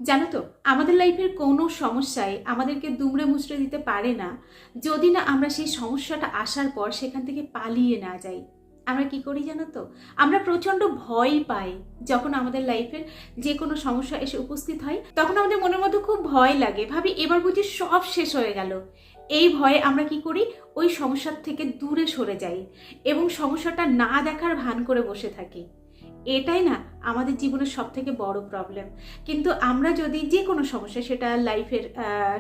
জানো তো, আমাদের লাইফের কোনো সমস্যায় আমাদেরকে দুমড়ে মুচড়ে দিতে পারে না যদি না আমরা সেই সমস্যাটা আসার পর সেখান থেকে পালিয়ে না যাই। আমরা কি করি জানো তো, আমরা প্রচণ্ড ভয় পাই যখন আমাদের লাইফের যে কোনো সমস্যা এসে উপস্থিত হয়। তখন আমাদের মনের মধ্যে খুব ভয় লাগে, ভাবি এবার বুঝি সব শেষ হয়ে গেল। এই ভয়ে আমরা কি করি, ওই সমস্যার থেকে দূরে সরে যাই এবং সমস্যাটা না দেখার ভান করে বসে থাকি। এটাই না আমাদের জীবনের সব থেকে বড় প্রবলেম। কিন্তু আমরা যদি যে কোনো সমস্যা, সেটা লাইফের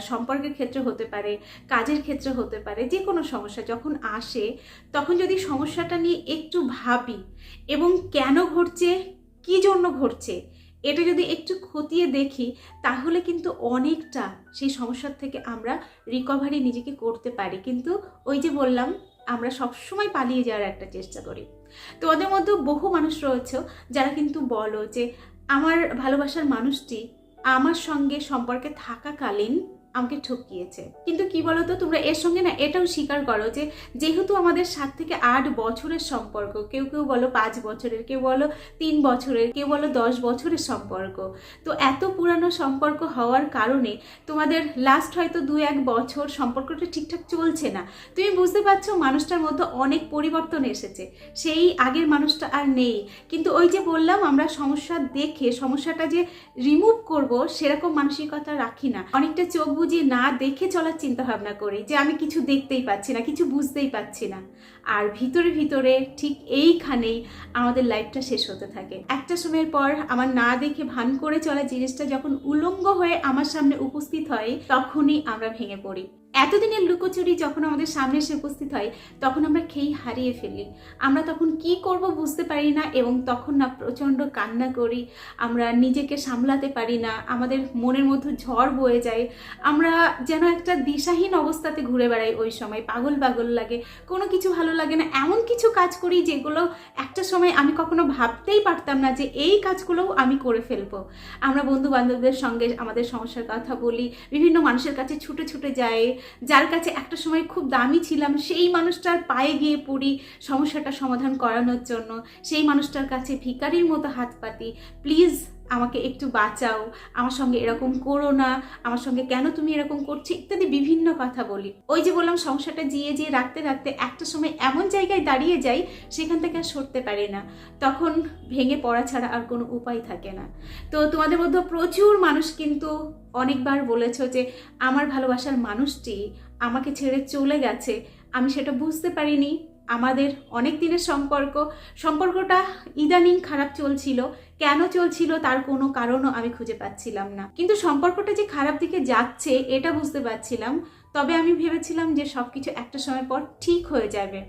সম্পর্কের ক্ষেত্রে হতে পারে, কাজের ক্ষেত্রে হতে পারে, যে কোনো সমস্যা যখন আসে তখন যদি সমস্যাটা নিয়ে একটু ভাবি এবং কেন ঘটছে, কী জন্য ঘটছে, এটা যদি একটু খতিয়ে দেখি, তাহলে কিন্তু অনেকটা সেই সমস্যার থেকে আমরা রিকভারি নিজেকে করতে পারি। কিন্তু ওই যে বললাম, আমরা সবসময় পালিয়ে যাওয়ার একটা চেষ্টা করি। তো ওদের মধ্যে বহু মানুষ রয়েছে যারা কিন্তু বলো যে আমার ভালোবাসার মানুষটি আমার সঙ্গে সম্পর্কে থাকাকালীন আমাকে ঠকিয়েছে। কিন্তু কি বলতো, তোমরা এর সঙ্গে না এটাও স্বীকার করো যে যেহেতু আমাদের 7 থেকে 8 বছরের সম্পর্ক, কেউ কেউ বলো 5 বছরের, কেউ বলো 3 বছরের, কেউ বলো 10 বছরের সম্পর্ক, তো এত পুরানো সম্পর্ক হওয়ার কারণে তোমাদের লাস্ট হয়তো 2-1 বছর সম্পর্কটা ঠিকঠাক চলছে না। তুমি বুঝতে পারছো মানুষটার মধ্যে অনেক পরিবর্তন এসেছে, সেই আগের মানুষটা আর নেই। কিন্তু ওই যে বললাম, আমরা সমস্যা দেখে সমস্যাটা যে রিমুভ করব সেরকম মানসিকতা রাখি না। অনেকটা চোখ বুঝিয়ে না দেখে চলার চিন্তা ভাবনা করি যে আমি কিছু দেখতেই পাচ্ছি না, কিছু বুঝতেই পাচ্ছি না। আর ভিতরে ভিতরে ঠিক এইখানেই আমাদের লাইফটা শেষ হতে থাকে। একটা সময়ের পর আমার না দেখে ভান করে চলা জিনিসটা যখন উলঙ্গ হয়ে আমার সামনে উপস্থিত হয়, তখনই আমরা ভেঙে পড়ি। এতদিনের লুকোচুরি যখন আমাদের সামনে এসে উপস্থিত হয়, তখন আমরা খেই হারিয়ে ফেলি। আমরা তখন কি করব বুঝতে পারি না এবং তখন না প্রচণ্ড কান্না করি। আমরা নিজেকে সামলাতে পারি না, আমাদের মনের মধ্যে ঝড় বয়ে যায়। আমরা যেন একটা দিশাহীন অবস্থাতে ঘুরে বেড়াই। ওই সময় পাগল পাগল লাগে, কোনো কিছু ভালো লাগে না। এমন কিছু কাজ করি যেগুলো একটা সময় আমি কখনো ভাবতেই পারতাম না যে এই কাজগুলোও আমি করে ফেলবো। আমরা বন্ধু বান্ধবদের সঙ্গে আমাদের সমস্যার কথা বলি, বিভিন্ন মানুষের কাছে ছুটে ছুটে যাই, যার কাছে একটা সময় খুব দামি ছিলাম সেই মানুষটার পায়ে গিয়ে পড়ি সমস্যাটা সমাধান করানোর জন্য। সেই মানুষটার কাছে ভিখারির মতো হাত পাতি, প্লিজ আমাকে একটু বাঁচাও, আমার সঙ্গে এরকম করো না, আমার সঙ্গে কেন তুমি এরকম করছো, ইত্যাদি বিভিন্ন কথা বলি। ওই যে বললাম, সমস্যাটা জিয়ে জিয়ে রাখতে রাখতে একটা সময় এমন জায়গায় দাঁড়িয়ে যাই সেখান থেকে আর সরতে পারি না। তখন ভেঙে পড়া ছাড়া আর কোনো উপায় থাকে না। তো তোমাদের মধ্যে প্রচুর মানুষ কিন্তু অনেকবার বলেছো যে আমার ভালোবাসার মানুষটি আমাকে ছেড়ে চলে গেছে, আমি সেটা বুঝতে পারিনি। আমাদের অনেক দিনের সম্পর্কটা ইদানিং খারাপ চলছিল, কেন চলছিল তার কোনো কারণও আমি খুঁজে পাচ্ছিলাম না। কিন্তু সম্পর্কটা যে খারাপ দিকে যাচ্ছে এটা বুঝতে পারছিলাম। তবে আমি ভেবেছিলাম যে সবকিছু একটা সময় পর ঠিক হয়ে যাবে।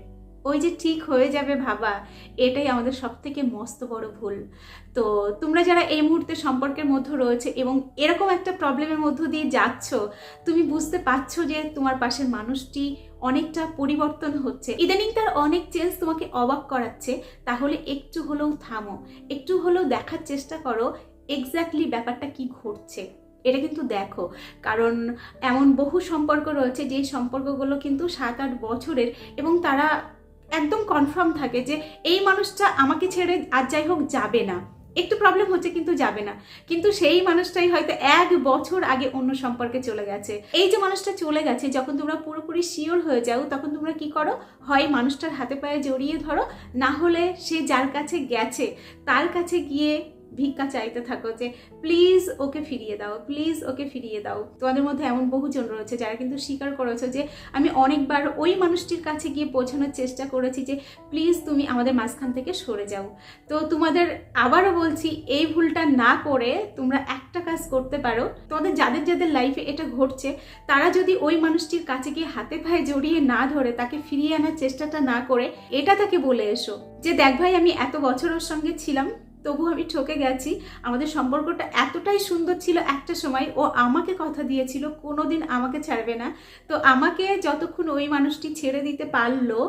ওই যে ঠিক হয়ে যাবে ভাবা, এটাই আমাদের সব থেকে মস্ত বড় ভুল। তো তোমরা যারা এই মুহূর্তে সম্পর্কের মধ্যে রয়েছে এবং এরকম একটা প্রবলেমের মধ্য দিয়ে যাচ্ছ, তুমি বুঝতে পারছো যে তোমার পাশের মানুষটি অনেকটা পরিবর্তন হচ্ছে, ইদানিং তার অনেক চেঞ্জ তোমাকে অবাক করাচ্ছে, তাহলে একটু হলেও থামো, একটু হলেও দেখার চেষ্টা করো এক্স্যাক্টলি ব্যাপারটা কি ঘটছে। এটা কিন্তু দেখো, কারণ এমন বহু সম্পর্ক রয়েছে যে সম্পর্কগুলো কিন্তু 7-8 বছরের এবং তারা একদম কনফার্ম থাকে যে এই মানুষটা আমাকে ছেড়ে আর যাই হোক যাবে না। একটু প্রবলেম হচ্ছে কিন্তু যাবে না, কিন্তু সেই মানুষটাই হয়তো 1 বছর আগে অন্য সম্পর্কে চলে গেছে। এই যে মানুষটা চলে গেছে, যখন তোমরা পুরোপুরি শিওর হয়ে যাও তখন তোমরা কি করো, হয় মানুষটার হাতে পায়ে জড়িয়ে ধরো, না হলে সে যার কাছে গেছে তার কাছে গিয়ে ভিক্ষা চাইতে থাকো যে প্লিজ ওকে ফিরিয়ে দাও, প্লিজ ওকে ফিরিয়ে দাও। তোমাদের মধ্যে এমন বহুজন রয়েছে যারা কিন্তু স্বীকার করেছে যে আমি অনেকবার ওই মানুষটির কাছে গিয়ে পৌঁছানোর চেষ্টা করেছি যে প্লিজ তুমি আমাদের মাঝখান থেকে সরে যাও। তো তোমাদের আবারও বলছি, এই ভুলটা না করে তোমরা একটা কাজ করতে পারো। তোমাদের যাদের যাদের লাইফে এটা ঘটছে, তারা যদি ওই মানুষটির কাছে গিয়ে হাতে পায়ে জড়িয়ে না ধরে তাকে ফিরিয়ে আনার চেষ্টাটা না করে, এটা তাকে বলে এসো যে দেখ ভাই, আমি এত বছর ওর সঙ্গে ছিলাম, তবু আমি ঠকে গেছি। আমাদের সম্পর্কটা এতটাই সুন্দর ছিল একটা সময়, ও আমাকে কথা দিয়েছিল কোনোদিন আমাকে ছাড়বে না। তো আমাকে যতক্ষণ ওই মানুষটি ছেড়ে দিতে পারলো,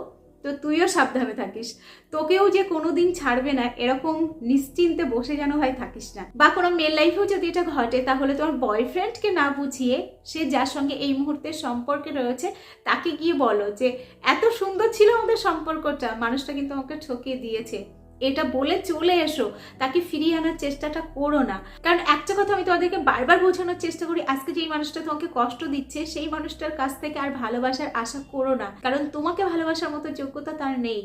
তো তুইও সাবধানে থাকিস, তোকেও যে কোনোদিন ছাড়বে না এরকম নিশ্চিন্তে বসে যেন ভাই থাকিস না। বা কোনো মেয়ের লাইফেও যদি এটা ঘটে, তাহলে তোমার বয়ফ্রেন্ডকে না বুঝিয়ে সে যার সঙ্গে এই মুহূর্তে সম্পর্কে রয়েছে তাকে গিয়ে বলো যে এত সুন্দর ছিল আমাদের সম্পর্কটা, মানুষটা কিন্তু আমাকে ঠকিয়ে দিয়েছে, এটা বলে চলে এসো, তাকে ফিরিয়ে আনার চেষ্টাটা করো না। কারণ একটা কথা আমি তোমাদেরকে বারবার বোঝানোর চেষ্টা করি, আজকে যেই মানুষটা তোমাকে কষ্ট দিচ্ছে সেই মানুষটার কাছ থেকে আর ভালোবাসার আশা করো না, কারণ তোমাকে ভালোবাসার মতো যোগ্যতা তার নেই।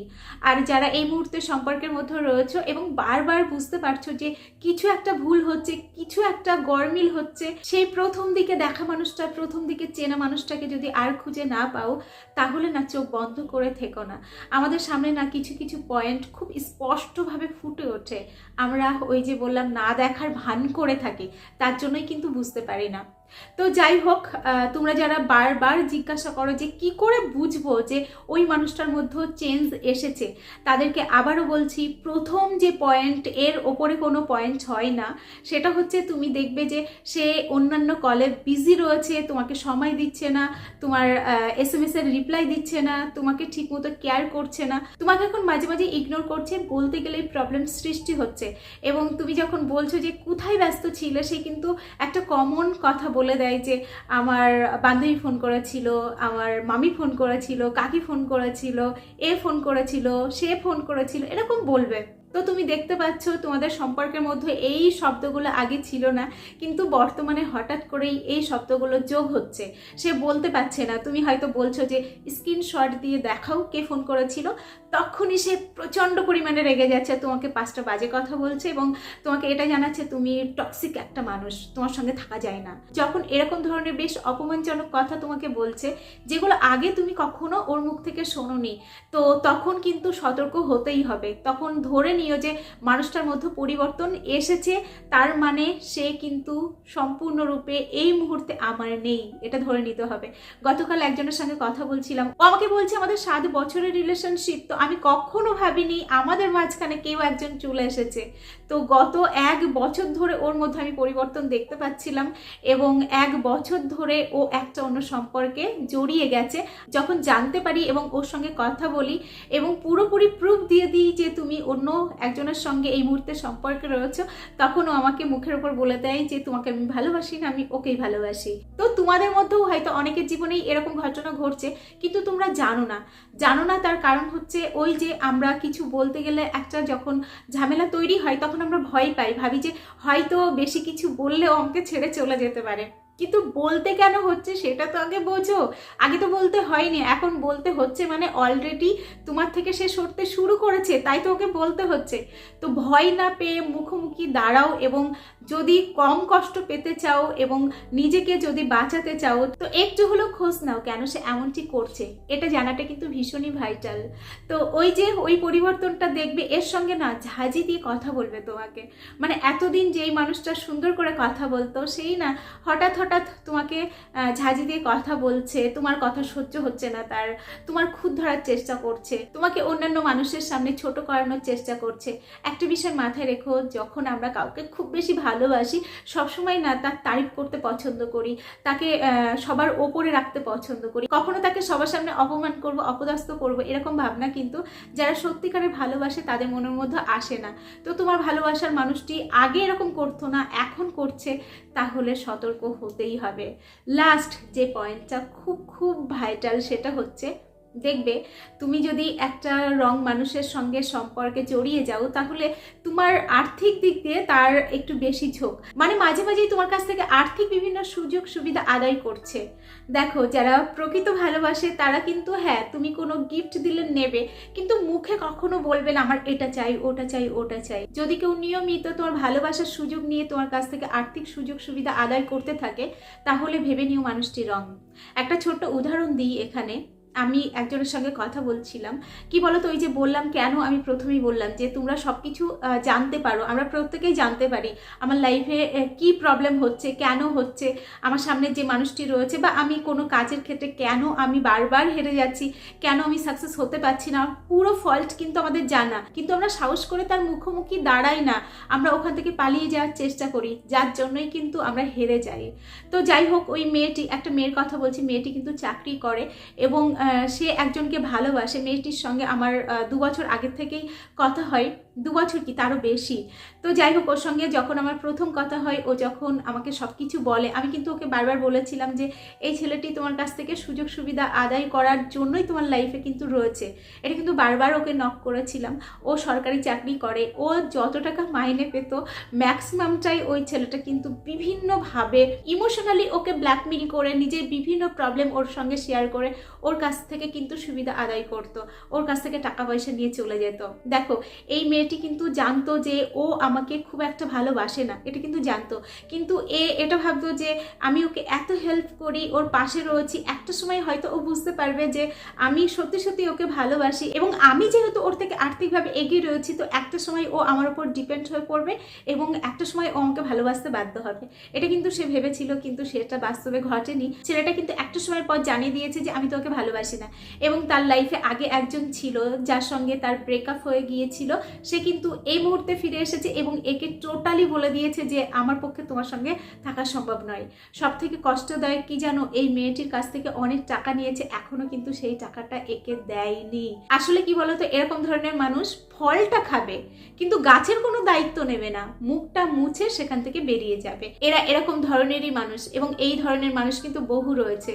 আর যারা এই মুহূর্তে সম্পর্কের মধ্যে রয়েছে এবং বারবার বুঝতে পারছো যে কিছু একটা ভুল হচ্ছে, কিছু একটা গরমিল হচ্ছে, সেই প্রথম দিকে দেখা মানুষটা, প্রথম দিকে চেনা মানুষটাকে যদি আর খুঁজে না পাও, তাহলে না চোখ বন্ধ করে থেকো না। আমাদের সামনে না কিছু কিছু পয়েন্ট খুব স্পষ্টভাবে ফুটে ওঠে, আমরা ওই যে বললাম না দেখার ভান করে থাকি, তার জন্যই কিন্তু বুঝতে পারি না। তো যাই হোক, তোমরা যারা বারবার জিজ্ঞাসা করো যে কি করে বুঝবো যে ওই মানুষটার মধ্যে চেঞ্জ এসেছে, তাদেরকে আবারও বলছি, প্রথম যে পয়েন্ট, এর ওপরে কোনো পয়েন্ট হয় না। সেটা হচ্ছে তুমি দেখবে যে সে অন্যান্য কলে বিজি রয়েছে, তোমাকে সময় দিচ্ছে না, তোমার SMS এর রিপ্লাই দিচ্ছে না, তোমাকে ঠিকমতো কেয়ার করছে না, তোমাকে এখন মাঝে মাঝে ইগনোর করছে, বলতে গেলেই প্রবলেম সৃষ্টি হচ্ছে। এবং তুমি যখন বলছো যে কোথায় ব্যস্ত ছিলে, সে কিন্তু একটা কমন কথা বলে দেয় যে আমার বান্ধবী ফোন করেছিল, আমার মামি ফোন করেছিল, কাকি ফোন করেছিল, এ ফোন করেছিল, সে ফোন করেছিল, এরকম বলবে। তো তুমি দেখতে পাচ্ছ তোমাদের সম্পর্কের মধ্যে এই শব্দগুলো আগে ছিল না, কিন্তু বর্তমানে হঠাৎ করেই এই শব্দগুলো যোগ হচ্ছে। সে বলতে পারছে না, তুমি হয়তো বলছো যে স্ক্রিনশট দিয়ে দেখাও কে ফোন করেছিল, তখনই সে প্রচণ্ড পরিমাণে রেগে যাচ্ছে, তোমাকে 5টা বাজে কথা বলছে এবং তোমাকে এটা জানাচ্ছে তুমি টক্সিক একটা মানুষ, তোমার সঙ্গে থাকা যায় না। যখন এরকম ধরনের বেশ অপমানজনক কথা তোমাকে বলছে, যেগুলো আগে তুমি কখনো ওর মুখ থেকে শোনোনি, তো তখন কিন্তু সতর্ক হতেই হবে। তখন ধরে নিও যে মানুষটার মধ্যে পরিবর্তন এসেছে, তার মানে সে কিন্তু সম্পূর্ণরূপে এই মুহূর্তে আমার নেই, এটা ধরে নিতে হবে। গতকাল একজনের সঙ্গে কথা বলছিলাম, ও আমাকে বলছে আমাদের 7 বছরের রিলেশনশিপ, তো আমি কখনো ভাবিনি আমাদের মাঝখানে কেউ একজন চলে এসেছে। তো গত 1 বছর ধরে ওর মধ্যে আমি পরিবর্তন দেখতে পাচ্ছিলাম এবং 1 বছর ধরে ও একটা অন্য সম্পর্কে জড়িয়ে গেছে। যখন জানতে পারি এবং ওর সঙ্গে কথা বলি এবং পুরোপুরি প্রুফ দিয়ে দিই যে তুমি অন্য একজনের সঙ্গে এই মুহূর্তে সম্পর্কে রয়েছে, তখন ও আমাকে মুখের উপর বলে দেয় যে তোমাকে আমি ভালোবাসি না, আমি ওকেই ভালোবাসি। তো তোমাদের মধ্যেও হয়তো অনেকের জীবনেই এরকম ঘটনা ঘটছে, কিন্তু তোমরা জানো না। তার কারণ হচ্ছে ওই যে আমরা কিছু বলতে গেলে একটা যখন ঝামেলা তৈরি হয়, তখন আমরা ভয় পাই, ভাবি যে হয়তো বেশি কিছু বললেও আমাকে ছেড়ে চলে যেতে পারে। কিন্তু বলতে কেন হচ্ছে সেটা তো আগে বোঝো। আগে তো বলতে হয়নি, এখন বলতে হচ্ছে, মানে অলরেডি তোমার থেকে সে সরতে শুরু করেছে, তাই তো ওকে বলতে হচ্ছে। তো ভয় না পেয়ে মুখোমুখি দাঁড়াও এবং যদি কম কষ্ট পেতে চাও এবং নিজেকে যদি বাঁচাতে চাও, তো একটু হলেও খোঁজ নাও কেন সে এমনটি করছে, এটা জানাটা কিন্তু ভীষণই ভাইটাল। তো ওই যে ওই পরিবর্তনটা দেখবে, এর সঙ্গে না ঝাঁঝি দিয়ে কথা বলবে তোমাকে। মানে এতদিন যেই মানুষটা সুন্দর করে কথা বলতো, সেই না হঠাৎ তোমাকে ঝাঁঝি দিয়ে কথা বলছে, তোমার কথা সহ্য হচ্ছে না তার, তোমার খুঁত ধরার চেষ্টা করছে, তোমাকে অন্যান্য মানুষের সামনে ছোট করানোর চেষ্টা করছে। একটা বিষয় মাথায় রেখো, যখন আমরা কাউকে খুব বেশি ভালোবাসি, সবসময় না তার তারিফ করতে পছন্দ করি, তাকে সবার ওপরে রাখতে পছন্দ করি, কখনো তাকে সবার সামনে অপমান করব, অপদস্থ করব, এরকম ভাবনা কিন্তু যারা সত্যিকারের ভালোবাসে তাদের মনের মধ্যে আসে না। তো তোমার ভালোবাসার মানুষটি আগে এরকম করতো না, এখন করছে, তাহলে সতর্ক হতেই হবে। লাস্ট যে পয়েন্টটা খুব ভাইটাল, সেটা হচ্ছে দেখবে তুমি যদি একটা রং মানুষের সঙ্গে সম্পর্কে জড়িয়ে যাও, তাহলে তোমার আর্থিক দিক দিয়ে তার একটু বেশি ঝোঁক, মানে মাঝে মাঝেই তোমার কাছ থেকে আর্থিক বিভিন্ন সুযোগ সুবিধা আদায় করছে। দেখো যারা প্রকৃত ভালোবাসে তারা কিন্তু হ্যাঁ তুমি কোনো গিফট দিলে নেবে, কিন্তু মুখে কখনো বলবে না আমার এটা চাই ওটা চাই ওটা চাই। যদি কেউ নিয়মিত তোমার ভালোবাসার সুযোগ নিয়ে তোমার কাছ থেকে আর্থিক সুযোগ সুবিধা আদায় করতে থাকে, তাহলে ভেবে নিও মানুষটি রং। একটা ছোট্ট উদাহরণ দিই এখানে। আমি একজনের সঙ্গে কথা বলছিলাম, কি বলতো, ওই যে বললাম কেন, আমি প্রথমেই বললাম যে তোমরা সব কিছু জানতে পারো, আমরা প্রত্যেকেই জানতে পারি আমার লাইফে কি প্রবলেম হচ্ছে, কেন হচ্ছে, আমার সামনে যে মানুষটি রয়েছে, বা আমি কোনো কাজের ক্ষেত্রে কেন আমি বারবার হেরে যাচ্ছি, কেন আমি সাকসেস হতে পারছি না, পুরো ফল্ট কিন্তু আমাদের জানা, কিন্তু আমরা সাহস করে তার মুখোমুখি দাঁড়াই না, আমরা ওখান থেকে পালিয়ে যাওয়ার চেষ্টা করি, যার জন্যই কিন্তু আমরা হেরে যাই। তো যাই হোক, ওই মেয়েটি, একটা মেয়ের কথা বলছি, মেয়েটি কিন্তু চাকরি করে এবং সে একজনকে ভালোবাসে। মেয়েটির সঙ্গে আমার 2 বছর আগের থেকেই কথা হয়। 2 বছর কি তারও বেশি। তো যাই হোক, ওর সঙ্গে যখন আমার প্রথম কথা হয়, ও যখন আমাকে সব কিছু বলে, আমি কিন্তু ওকে বারবার বলেছিলাম যে এই ছেলেটি তোমার কাছ থেকে সুযোগ সুবিধা আদায় করার জন্যই তোমার লাইফে কিন্তু রয়েছে। এটা কিন্তু বারবার ওকে নক করেছিলাম। ও সরকারি চাকরি করে, ও যত টাকা মাইনে পেত ম্যাক্সিমামটাই ওই ছেলেটা কিন্তু বিভিন্নভাবে ইমোশনালি ওকে ব্ল্যাকমেল করে, নিজের বিভিন্ন প্রবলেম ওর সঙ্গে শেয়ার করে ওর কাছ থেকে কিন্তু সুবিধা আদায় করতো, ওর কাছ থেকে টাকা পয়সা নিয়ে চলে যেত। দেখো, এই মেয়েটি কিন্তু জানতো যে ও আমাকে খুব একটা ভালোবাসে না, এটা কিন্তু জানতো, কিন্তু এটা ভাবতো যে আমি ওকে এত হেল্প করি, ওর পাশে রয়েছি, একটা সময় হয়তো ও বুঝতে পারবে যে আমি সত্যি সত্যি ওকে ভালোবাসি, এবং আমি যেহেতু ওর থেকে আর্থিকভাবে এগিয়ে রয়েছি, তো একটা সময় ও আমার উপর ডিপেন্ড হয়ে পড়বে এবং একটা সময় ও আমাকে ভালোবাসতে বাধ্য হবে। এটা কিন্তু সে ভেবেছিল, কিন্তু সেটা বাস্তবে ঘটেনি। ছেলেটা কিন্তু একটা সময়ের পর জানিয়ে দিয়েছে যে আমি তোকে ভালোবাসি না, এবং তার লাইফে আগে একজন ছিল যার সঙ্গে তার ব্রেকআপ হয়ে গিয়েছিল, সে কিন্তু এই মুহূর্তে ফিরে এসেছে এবং একে টোটালি বলে দিয়েছে যে আমার পক্ষে তোমার সঙ্গে থাকা সম্ভব নয়। সব থেকে কষ্টদায়ক কি জানো, এই মেয়েটির কাছ থেকে অনেক টাকা নিয়েছে, এখনো কিন্তু সেই টাকাটা একে দেয়নি। আসলে কি বলতো, এরকম ধরনের মানুষ ফলটা খাবে কিন্তু গাছের কোনো দায়িত্ব নেবে না, মুখটা মুছে সেখান থেকে বেরিয়ে যাবে। এরা এরকম ধরনেরই মানুষ, এবং এই ধরনের মানুষ কিন্তু বহু রয়েছে।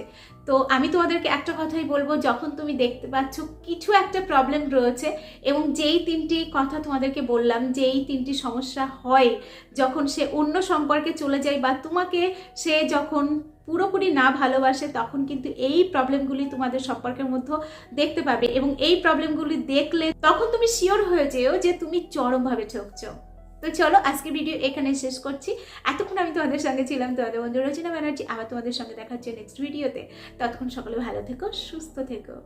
তো আমি তোমাদেরকে একটা কথাই বলবো, যখন তুমি দেখতে পাচ্ছ কিছু একটা প্রবলেম রয়েছে, এবং যেই 3টি কথা তোমাদেরকে বললাম, যে এই 3টি সমস্যা হয় যখন সে অন্য সম্পর্কে চলে যায়, বা তোমাকে সে যখন পুরোপুরি না ভালোবাসে, তখন কিন্তু এই প্রবলেমগুলি তোমাদের সম্পর্কের মধ্যে দেখতে পাবে, এবং এই প্রবলেমগুলি দেখলে তখন তুমি শিওর হয়ে যেও যে তুমি চরমভাবে ঠকছো। তো চলো, আজকের ভিডিও এখানে শেষ করছি। এতক্ষণ আমি তোমাদের সঙ্গে ছিলাম, তোমাদের বন্ধু রচনা ব্যানার্জি। আবার তোমাদের সঙ্গে দেখা হচ্ছে নেক্সট ভিডিওতে। ততক্ষণ সকলে ভালো থেকো, সুস্থ থেকো।